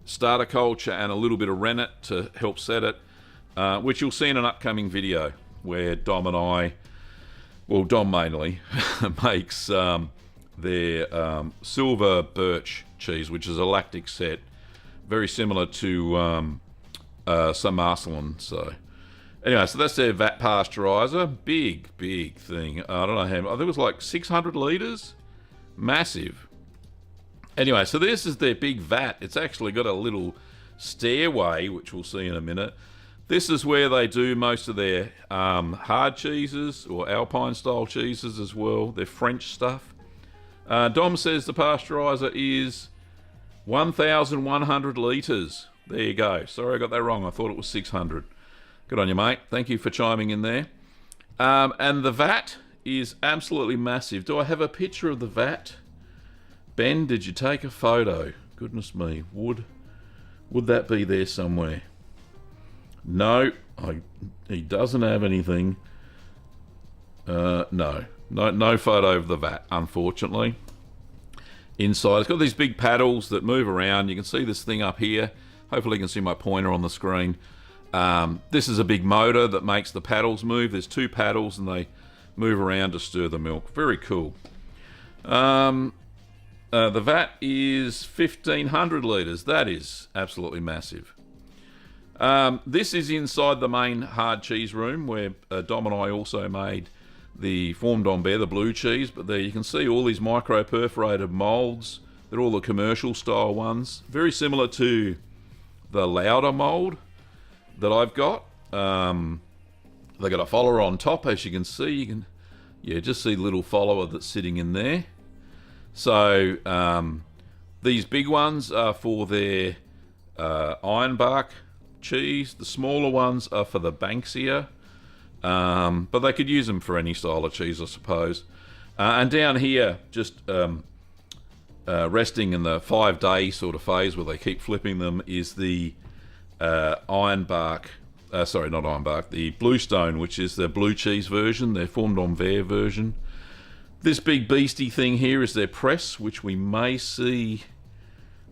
starter culture and a little bit of rennet to help set it, which you'll see in an upcoming video. where Dom and I, well, Dom mainly, makes their silver birch cheese, which is a lactic set, very similar to some Marcelin. So anyway, so that's their vat pasteurizer. Big thing. I don't know how, I think it was like 600 litres. Massive. Anyway, so this is their big vat. It's actually got a little stairway, which we'll see in a minute. This is where they do most of their hard cheeses or Alpine style cheeses as well, their French stuff. Dom says the pasteurizer is 1,100 litres. There you go. Sorry I got that wrong. I thought it was 600. Good on you, mate. Thank you for chiming in there. And the vat is absolutely massive. Do I have a picture of the vat? Ben, did you take a photo? Goodness me. Would that be there somewhere? No, he doesn't have anything. No photo of the vat, unfortunately. Inside, it's got these big paddles that move around. You can see this thing up here. Hopefully you can see my pointer on the screen. This is a big motor that makes the paddles move. There's 2 paddles and they move around to stir the milk. Very cool. The vat is 1,500 litres. That is absolutely massive. This is inside the main hard cheese room where Dom and I also made the Forme d'Ambert, the blue cheese. But there you can see all these micro perforated moulds. They're all the commercial style ones. Very similar to the Lauder mould that I've got. They got a follower on top, as you can see. You can, just see the little follower that's sitting in there. So these big ones are for their ironbark cheese. The smaller ones are for the Banksia, but they could use them for any style of cheese, I suppose. And down here, just resting in the 5-day sort of phase where they keep flipping them, is the ironbark. Sorry, not ironbark. The bluestone, which is the blue cheese version, their Forme d'Ambert version. This big beastie thing here is their press, which we may see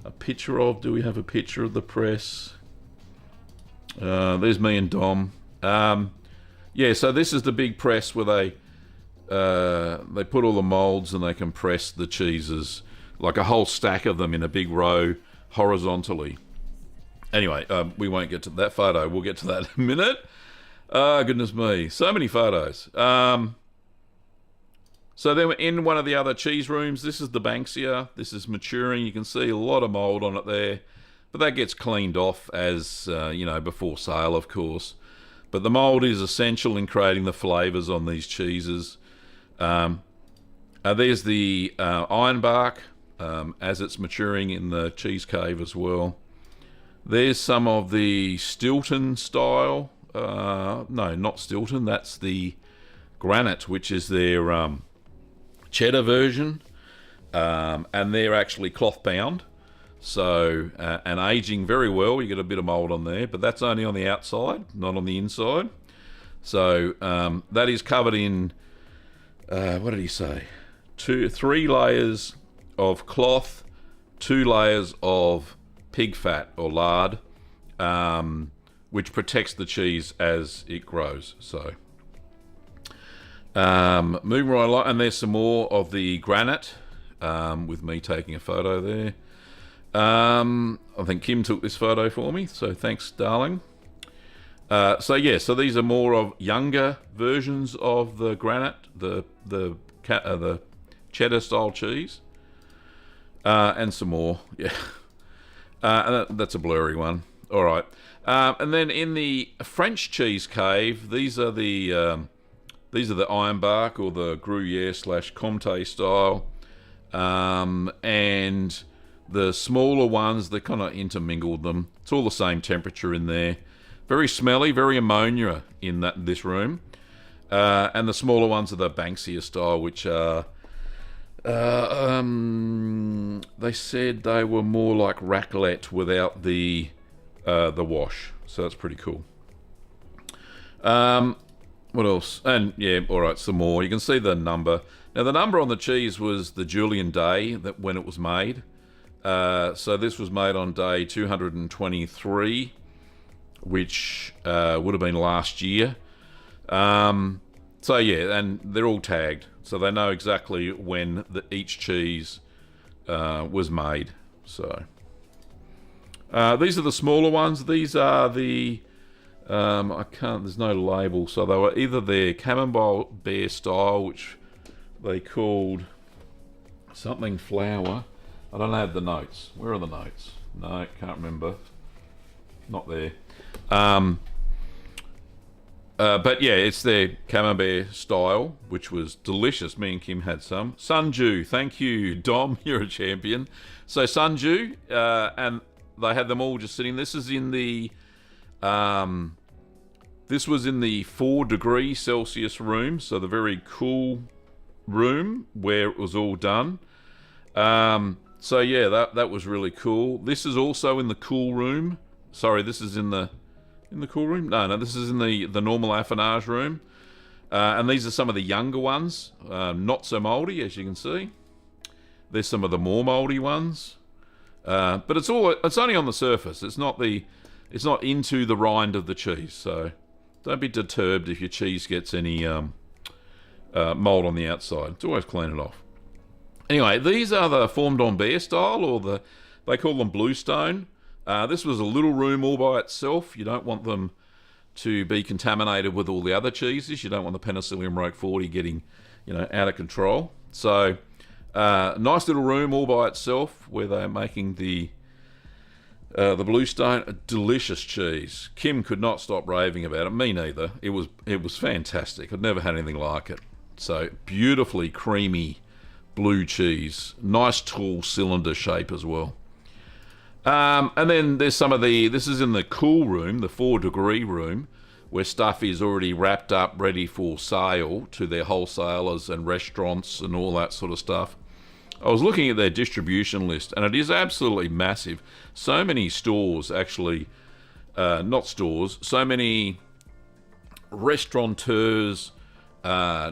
a picture of. Do we have a picture of the press? There's me and Dom. So this is the big press where they put all the moulds and they can press the cheeses, like a whole stack of them in a big row horizontally. Anyway, we won't get to that photo. We'll get to that in a minute. Goodness me. So many photos. So then we're in one of the other cheese rooms. This is the Banksia. This is maturing. You can see a lot of mould on it there. But that gets cleaned off as, before sale, of course. But the mould is essential in creating the flavours on these cheeses. There's the ironbark as it's maturing in the cheese cave as well. There's some of the Stilton style. No, not Stilton. That's the granite, which is their cheddar version. And they're actually cloth bound. So, and aging very well. You get a bit of mould on there, but that's only on the outside, not on the inside. So, that is covered in, what did he say? 3 layers of cloth, 2 layers of pig fat or lard, which protects the cheese as it grows. So, moving right along, and there's some more of the granite, with me taking a photo there. I think Kim took this photo for me, so thanks, darling. So these are more of younger versions of the granite, the cheddar style cheese, and some more. And that's a blurry one. All right. And then in the French cheese cave, these are the ironbark or the Gruyere/Comté style, and the smaller ones, they kind of intermingled them. It's all the same temperature in there. Very smelly, very ammonia in this room. And the smaller ones are the Banksia style, which are, they said they were more like raclette without the wash. So that's pretty cool. What else? And all right, some more. You can see the number. Now the number on the cheese was the Julian day that when it was made. So this was made on day 223, which would have been last year. So yeah, and they're all tagged, so they know exactly when each cheese was made. So these are the smaller ones. These are the I can't. There's no label, so they were either their Camembert style, which they called something flour. I don't have the notes. Where are the notes? No, can't remember. Not there. But yeah, it's their Camembert style, which was delicious. Me and Kim had some. Sunju, thank you, Dom. You're a champion. So Sunju, and they had them all just sitting. This is in the, this was in the 4 degree Celsius room, so the very cool room where it was all done. So yeah, that was really cool. This is also in the cool room. Sorry, this is in the cool room? No, this is in the normal affinage room. And these are some of the younger ones. Not so mouldy, as you can see. There's some of the more mouldy ones. But it's only on the surface. It's not into the rind of the cheese. So don't be deterred if your cheese gets any mold on the outside. It's always clean it off. Anyway, these are the Fondant Bear style, or they call them Bluestone. This was a little room all by itself. You don't want them to be contaminated with all the other cheeses. You don't want the Penicillium Roquefort getting, out of control. So, nice little room all by itself where they're making the Bluestone. A delicious cheese. Kim could not stop raving about it. Me neither. It was fantastic. I'd never had anything like it. So beautifully creamy blue cheese. Nice tall cylinder shape as well. And then there's this is in the cool room, the 4 degree room, where stuff is already wrapped up, ready for sale to their wholesalers and restaurants and all that sort of stuff. I was looking at their distribution list, and it is absolutely massive. So many stores, actually, not stores, so many restaurateurs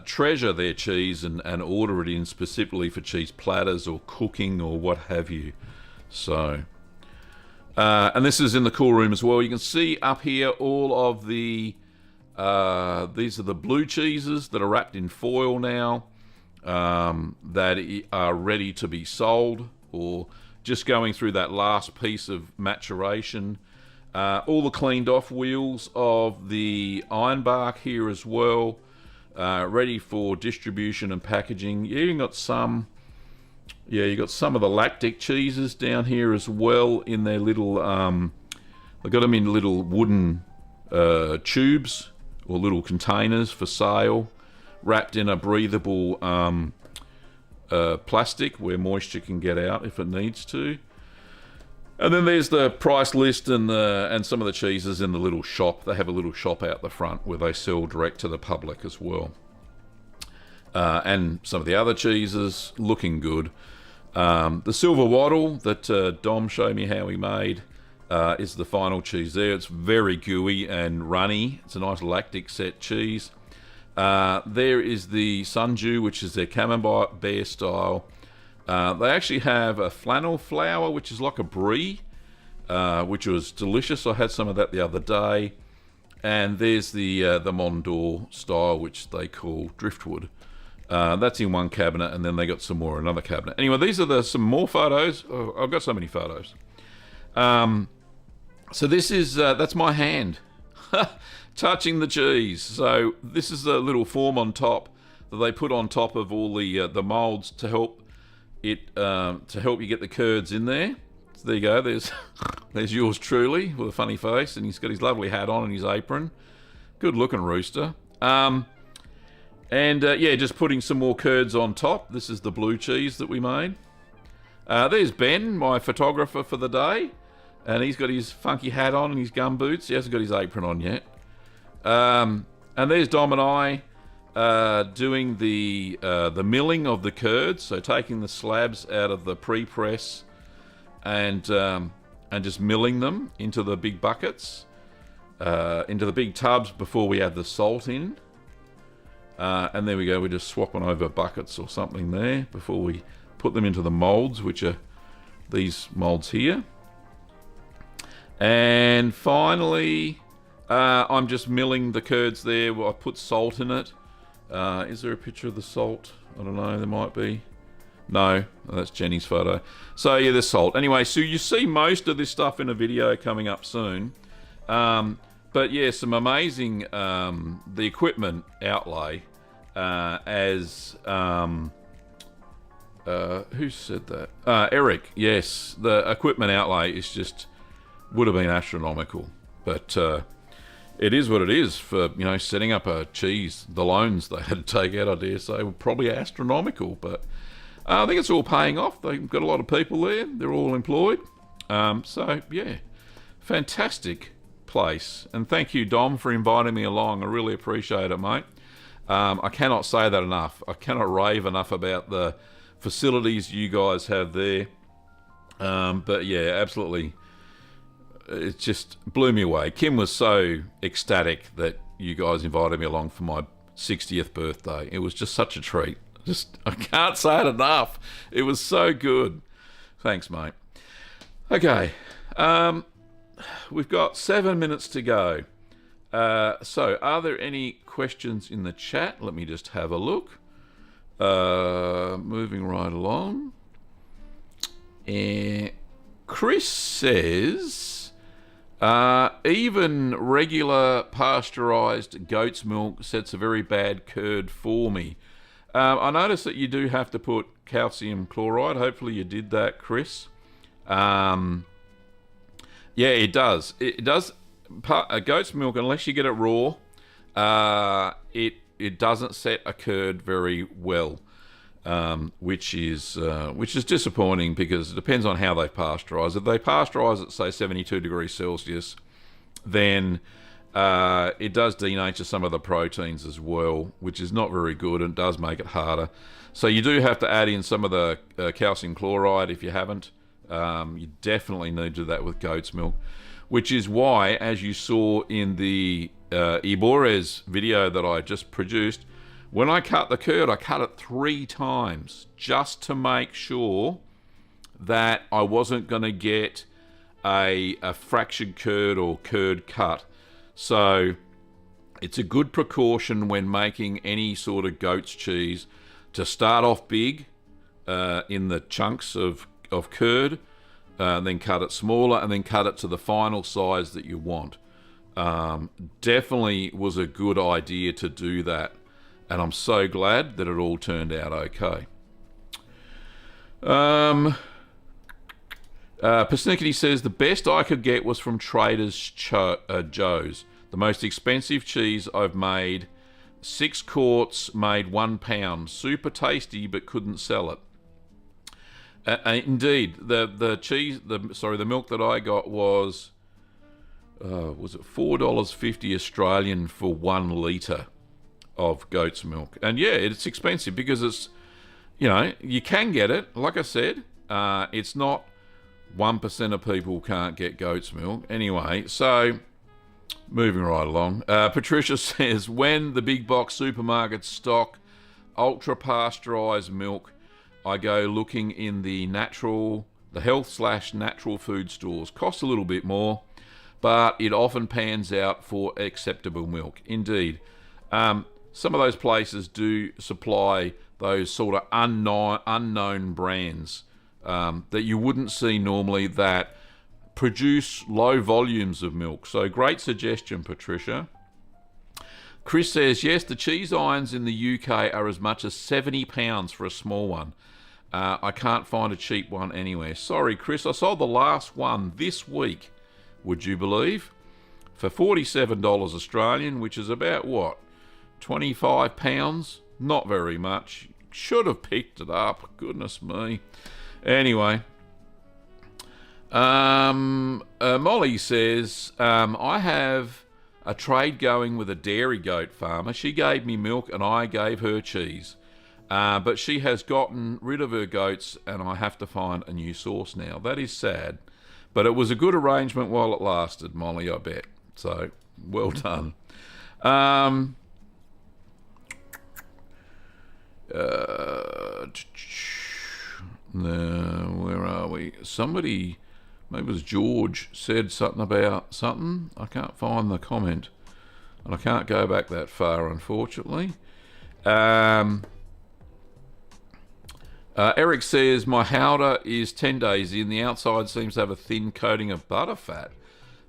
treasure their cheese and order it in specifically for cheese platters or cooking or what have you. So... and this is in the cool room as well. You can see up here all of the these are the blue cheeses that are wrapped in foil now, that are ready to be sold or just going through that last piece of maturation. All the cleaned off wheels of the ironbark here as well, ready for distribution and packaging. You got some. Yeah, you got some of the lactic cheeses down here as well in their little, they got them in little wooden tubes or little containers for sale, wrapped in a breathable plastic where moisture can get out if it needs to. And then there's the price list and some of the cheeses in the little shop. They have a little shop out the front where they sell direct to the public as well. And some of the other cheeses looking good. The silver wattle that Dom showed me how he made is the final cheese there. It's very gooey and runny. It's a nice lactic set cheese. There is the Sunju, which is their Camembert style. They actually have a flannel flour, which is like a brie, which was delicious. I had some of that the other day. And there's the Mondor style, which they call driftwood. That's in one cabinet, and then they got some more in another cabinet. Anyway, these are some more photos. Oh, I've got so many photos. So this is that's my hand touching the cheese. So this is a little form on top that they put on top of all the molds to help you get the curds in there. So there you go. There's yours truly with a funny face, and he's got his lovely hat on and his apron. Good looking rooster. And yeah, just putting some more curds on top. This is the blue cheese that we made. There's Ben, my photographer for the day. And he's got his funky hat on and his gum boots. He hasn't got his apron on yet. And there's Dom and I doing the milling of the curds. So taking the slabs out of the pre-press and just milling them into the big buckets. Into the big tubs before we add the salt in. And there we go, we're just swapping over buckets or something there before we put them into the molds, which are these molds here. And finally, I'm just milling the curds there. I put salt in it. Is there a picture of the salt? I don't know. There might be. No, that's Jenny's photo. So yeah, there's salt. Anyway, so you see most of this stuff in a video coming up soon. But yeah, some amazing the equipment outlay as who said that? Eric. Yes, the equipment outlay is just would have been astronomical, but it is what it is for setting up a cheese. The loans they had to take out, I dare say, were probably astronomical, but I think it's all paying off. They've got a lot of people there. They're all employed. So yeah, fantastic place. And thank you, Dom, for inviting me along. I really appreciate it, mate. I cannot say that enough. I cannot rave enough about the facilities you guys have there. But yeah, absolutely. It just blew me away. Kim was so ecstatic that you guys invited me along for my 60th birthday. It was just such a treat. I can't say it enough. It was so good. Thanks, mate. Okay. We've got 7 minutes to go. So, are there any questions in the chat? Let me just have a look. Moving right along. Chris says, even regular pasteurised goat's milk sets a very bad curd for me. I noticed that you do have to put calcium chloride. Hopefully you did that, Chris. Yeah, it does. It does. Goat's milk, unless you get it raw, it doesn't set a curd very well, which is disappointing because it depends on how they pasteurise. If they pasteurise at say 72 degrees Celsius, then it does denature some of the proteins as well, which is not very good and does make it harder. So you do have to add in some of the calcium chloride if you haven't. You definitely need to do that with goat's milk, which is why, as you saw in the Ibores video that I just produced, when I cut the curd, I cut it 3 times just to make sure that I wasn't going to get a fractured curd or curd cut. So it's a good precaution when making any sort of goat's cheese to start off big in the chunks of curd, then cut it smaller, and then cut it to the final size that you want. Definitely was a good idea to do that, and I'm so glad that it all turned out okay. Persnickety says, the best I could get was from Trader's Joe's. The most expensive cheese I've made. 6 quarts made £1. Super tasty, but couldn't sell it. Indeed, the milk that I got was it $4.50 Australian for 1 litre of goat's milk. And yeah, it's expensive because it's, you can get it. Like I said, it's not 1% of people can't get goat's milk. Anyway, so moving right along. Patricia says, when the big box supermarkets stock ultra pasteurised milk, I go looking in the health/natural food stores. Costs a little bit more, but it often pans out for acceptable milk. Indeed. Some of those places do supply those sort of unknown brands that you wouldn't see normally that produce low volumes of milk. So great suggestion, Patricia. Chris says, yes, the cheese irons in the UK are as much as £70 for a small one. I can't find a cheap one anywhere. Sorry, Chris, I sold the last one this week, would you believe? For $47 Australian, which is about, what, £25? Not very much. Should have picked it up, goodness me. Anyway, Molly says, I have a trade going with a dairy goat farmer. She gave me milk and I gave her cheese. But she has gotten rid of her goats and I have to find a new source now. That is sad. But it was a good arrangement while it lasted, Molly, I bet. So, well done. Where are we? Somebody maybe it was George, said something about something. I can't find the comment, and I can't go back that far, unfortunately. Eric says, my howdah is 10 days in. The outside seems to have a thin coating of butterfat.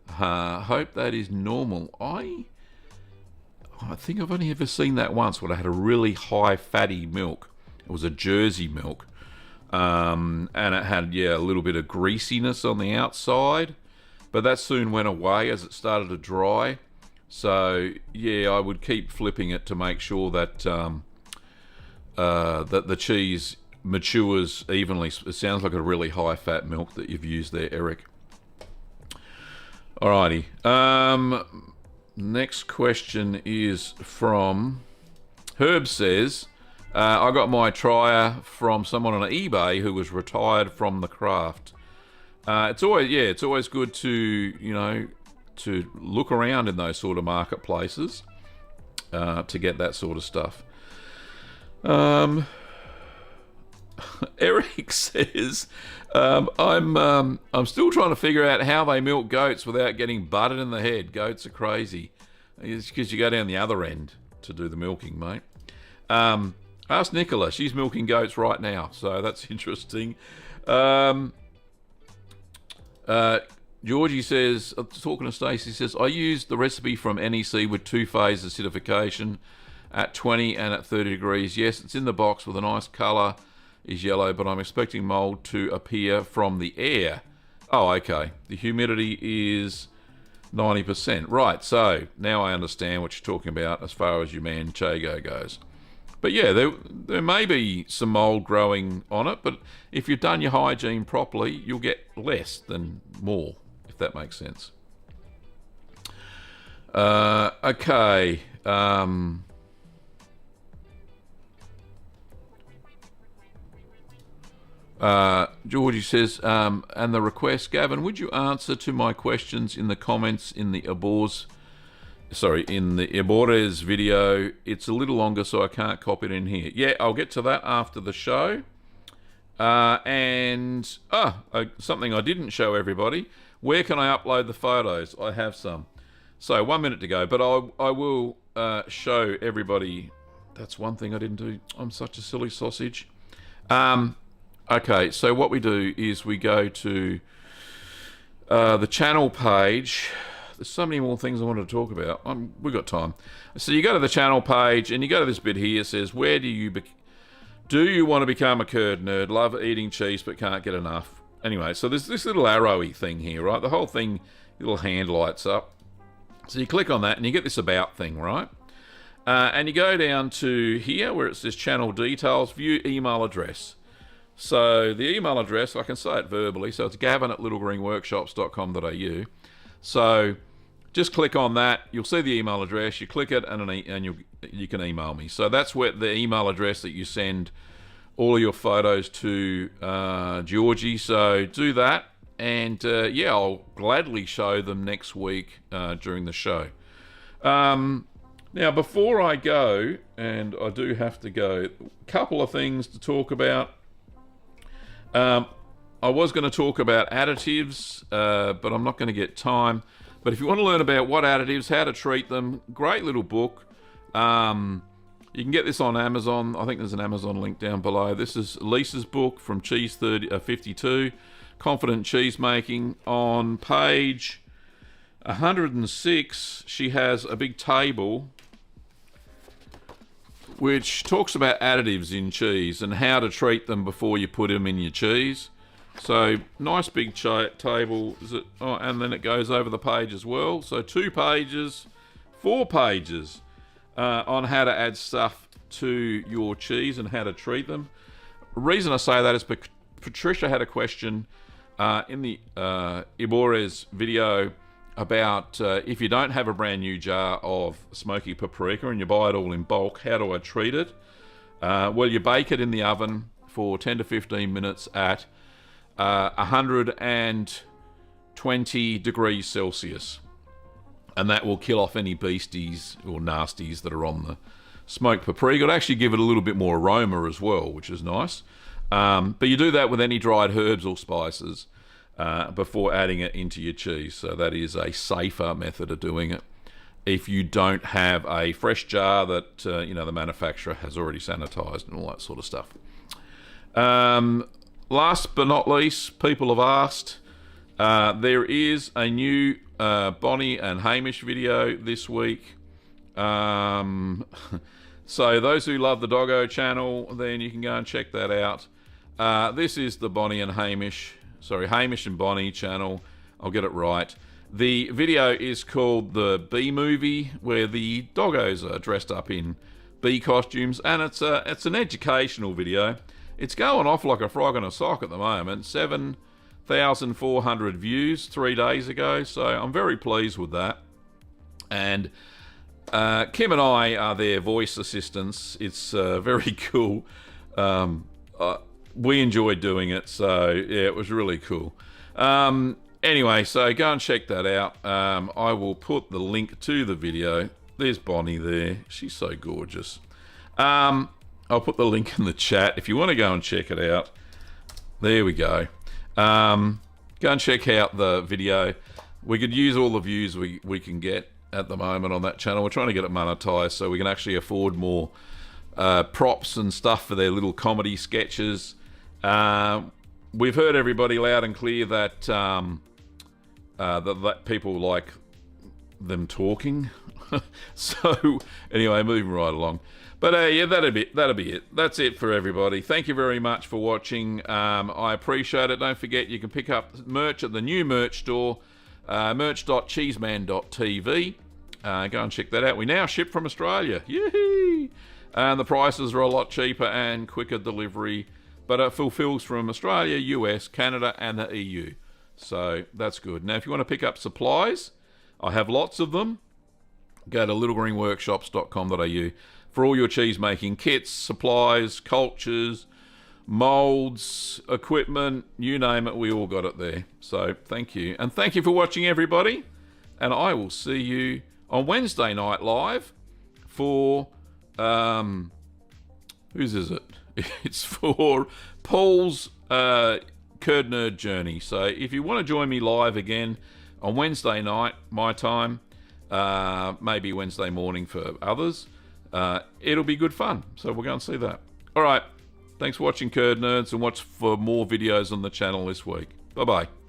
Hope that is normal. I think I've only ever seen that once when I had a really high fatty milk. It was a Jersey milk. And it had, a little bit of greasiness on the outside. But that soon went away as it started to dry. So, I would keep flipping it to make sure that that the cheese matures evenly. It sounds like a really high fat milk that you've used there, Eric. Alrighty. Next question is from Herb says, I got my trier from someone on eBay who was retired from the craft. It's always good to, to look around in those sort of marketplaces to get that sort of stuff. Eric says, I'm still trying to figure out how they milk goats without getting butted in the head. Goats are crazy. It's because you go down the other end to do the milking, mate. Ask Nicola. She's milking goats right now, so that's interesting. Georgie says, talking to Stacey, says, I used the recipe from NEC with 2-phase acidification at 20 and at 30 degrees. Yes, it's in the box with a nice colour. Is yellow, but I'm expecting mould to appear from the air. Oh, okay. The humidity is 90%. Right, so now I understand what you're talking about as far as your manchego goes. But there may be some mould growing on it, but if you've done your hygiene properly, you'll get less than more, if that makes sense. Okay. Georgie says, and the request, Gavin, would you answer to my questions in the comments in the Ebores video? It's a little longer, so I can't copy it in here. Yeah, I'll get to that after the show. Something I didn't show everybody. Where can I upload the photos? I have some. So 1 minute to go, but I will show everybody. That's one thing I didn't do. I'm such a silly sausage. Okay, so what we do is we go to the channel page. There's so many more things I wanted to talk about. We've got time. So you go to the channel page and you go to this bit here. It says, where do you want to become a curd nerd? Love eating cheese but can't get enough. Anyway, so there's this little arrowy thing here, right? The whole thing, little hand lights up. So you click on that and you get this about thing, right? And you go down to here where it says channel details, view email address. So the email address, I can say it verbally, so it's gavin@littlegreenworkshops.com.au. So just click on that, you'll see the email address, you click it and you can email me. So that's where the email address that you send all of your photos to Georgie. So do that, and I'll gladly show them next week during the show. Now, before I go, and I do have to go, a couple of things to talk about. I was going to talk about additives, but I'm not going to get time. But if you want to learn about what additives, how to treat them, great little book. You can get this on Amazon. I think there's an Amazon link down below. This is Lisa's book from Cheese 52, Confident Cheese Making. On page 106, she has a big table which talks about additives in cheese and how to treat them before you put them in your cheese. So nice big table, and then it goes over the page as well. So 4 pages on how to add stuff to your cheese and how to treat them. The reason I say that is because Patricia had a question in the Ebores video about if you don't have a brand new jar of smoky paprika and you buy it all in bulk, how do I treat it? Well, you bake it in the oven for 10 to 15 minutes at 120 degrees Celsius. And that will kill off any beasties or nasties that are on the smoked paprika. It'll actually give it a little bit more aroma as well, which is nice. But you do that with any dried herbs or spices. before adding it into your cheese. So that is a safer method of doing it, if you don't have a fresh jar that the manufacturer has already sanitized and all that sort of stuff. Last but not least, people have asked, there is a new Bonnie and Hamish video this week. So those who love the Doggo channel, then you can go and check that out. This is the Hamish and Bonnie channel. I'll get it right. The video is called the Bee Movie, where the doggos are dressed up in bee costumes, and it's an educational video. It's going off like a frog in a sock at the moment. 7,400 views 3 days ago, so I'm very pleased with that. And Kim and I are their voice assistants. It's very cool. We enjoyed doing it, so yeah, it was really cool. Anyway, so go and check that out. I will put the link to the video. There's Bonnie there. She's so gorgeous. I'll put the link in the chat if you want to go and check it out. There we go. Go and check out the video. We could use all the views we can get at the moment on that channel. We're trying to get it monetized so we can actually afford more props and stuff for their little comedy sketches. We've heard everybody loud and clear that that people like them talking. So anyway, moving right along. But yeah, that'll be it. That's it for everybody. Thank you very much for watching. I appreciate it. Don't forget you can pick up merch at the new merch store, merch.cheeseman.tv. Go and check that out. We now ship from Australia. Yee! And the prices are a lot cheaper and quicker delivery, but it fulfills from Australia, US, Canada, and the EU. So that's good. Now, if you want to pick up supplies, I have lots of them. Go to littlegreenworkshops.com.au for all your cheese making kits, supplies, cultures, molds, equipment, you name it, we all got it there. So thank you. And thank you for watching, everybody. And I will see you on Wednesday night live for, whose is it? It's for Paul's Curd Nerd Journey. So if you want to join me live again on Wednesday night, my time, maybe Wednesday morning for others, it'll be good fun. So we'll go and see that. All right. Thanks for watching, Curd Nerds, and watch for more videos on the channel this week. Bye-bye.